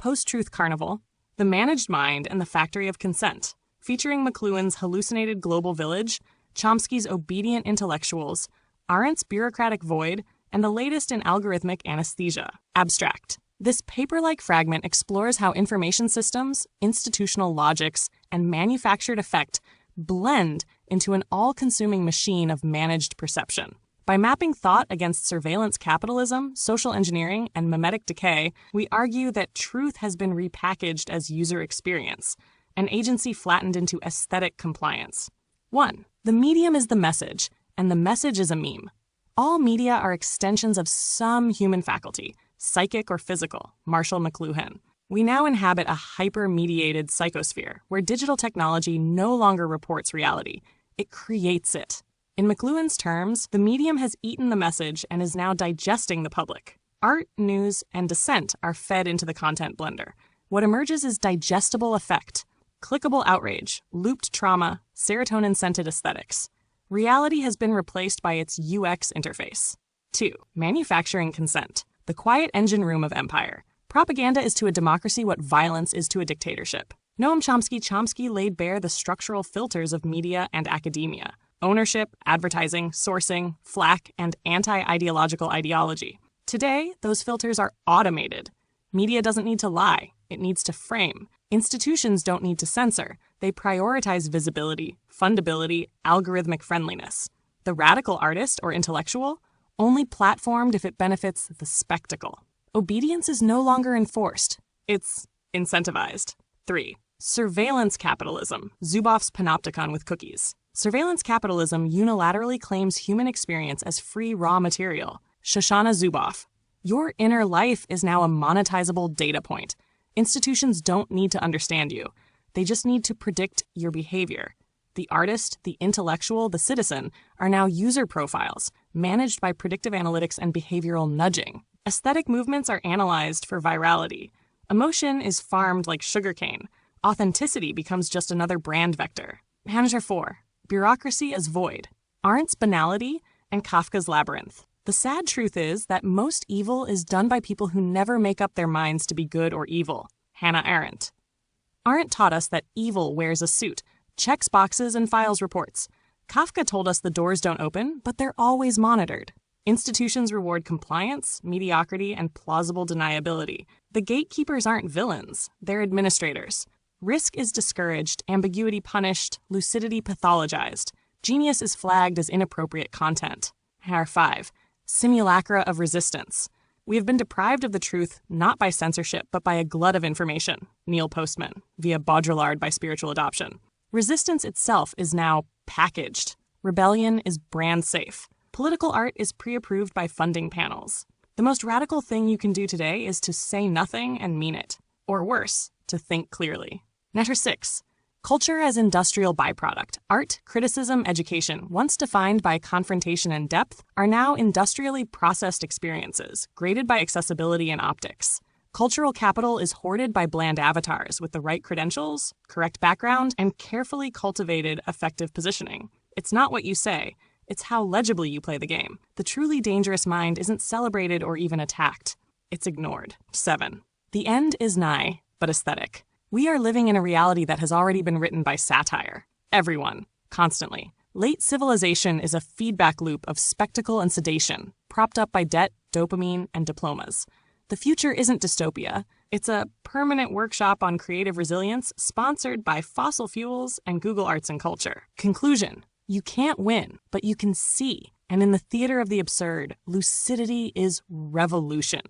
Post-Truth Carnival, The Managed Mind and the Factory of Consent, featuring McLuhan's hallucinated global village, Chomsky's obedient intellectuals, Arendt's bureaucratic void, and the latest in algorithmic anesthesia. Abstract. This paper-like fragment explores how information systems, institutional logics, and manufactured effect blend into an all-consuming machine of managed perception. By mapping thought against surveillance capitalism, social engineering, and memetic decay, we argue that truth has been repackaged as user experience, an agency flattened into aesthetic compliance. 1. The medium is the message, and the message is a meme. All media are extensions of some human faculty, psychic or physical, Marshall McLuhan. We now inhabit a hyper-mediated psychosphere, where digital technology no longer reports reality. It creates it. In McLuhan's terms, the medium has eaten the message and is now digesting the public. Art, news, and dissent are fed into the content blender. What emerges is digestible effect, clickable outrage, looped trauma, serotonin-scented aesthetics. Reality has been replaced by its UX interface. 2. Manufacturing consent, the quiet engine room of empire. Propaganda is to a democracy what violence is to a dictatorship. Noam Chomsky laid bare the structural filters of media and academia. Ownership, advertising, sourcing, flack, and anti-ideological ideology. Today, those filters are automated. Media doesn't need to lie. It needs to frame. Institutions don't need to censor. They prioritize visibility, fundability, algorithmic friendliness. The radical artist or intellectual? Only platformed if it benefits the spectacle. Obedience is no longer enforced. It's incentivized. 3. Surveillance capitalism, Zuboff's panopticon with cookies. Surveillance capitalism unilaterally claims human experience as free raw material. Shoshana Zuboff. Your inner life is now a monetizable data point. Institutions don't need to understand you. They just need to predict your behavior. The artist, the intellectual, the citizen are now user profiles, managed by predictive analytics and behavioral nudging. Aesthetic movements are analyzed for virality. Emotion is farmed like sugarcane. Authenticity becomes just another brand vector. Manager 4. Bureaucracy as void. Arendt's banality and Kafka's labyrinth. The sad truth is that most evil is done by people who never make up their minds to be good or evil. Hannah Arendt. Arendt taught us that evil wears a suit, checks boxes, and files reports. Kafka told us the doors don't open, but they're always monitored. Institutions reward compliance, mediocrity, and plausible deniability. The gatekeepers aren't villains, they're administrators. Risk is discouraged, ambiguity punished, lucidity pathologized. Genius is flagged as inappropriate content. 5. Simulacra of resistance. We have been deprived of the truth not by censorship, but by a glut of information. Neil Postman, via Baudrillard by spiritual adoption. Resistance itself is now packaged. Rebellion is brand safe. Political art is pre-approved by funding panels. The most radical thing you can do today is to say nothing and mean it. Or worse, to think clearly. Matter 6. Culture as industrial byproduct. Art, criticism, education, once defined by confrontation and depth, are now industrially processed experiences, graded by accessibility and optics. Cultural capital is hoarded by bland avatars with the right credentials, correct background, and carefully cultivated effective positioning. It's not what you say, it's how legibly you play the game. The truly dangerous mind isn't celebrated or even attacked. It's ignored. 7. The end is nigh, but aesthetic. We are living in a reality that has already been written by satire. Everyone. Constantly. Late civilization is a feedback loop of spectacle and sedation, propped up by debt, dopamine, and diplomas. The future isn't dystopia. It's a permanent workshop on creative resilience sponsored by fossil fuels and Google Arts and Culture. Conclusion. You can't win, but you can see. And in the theater of the absurd, lucidity is revolution.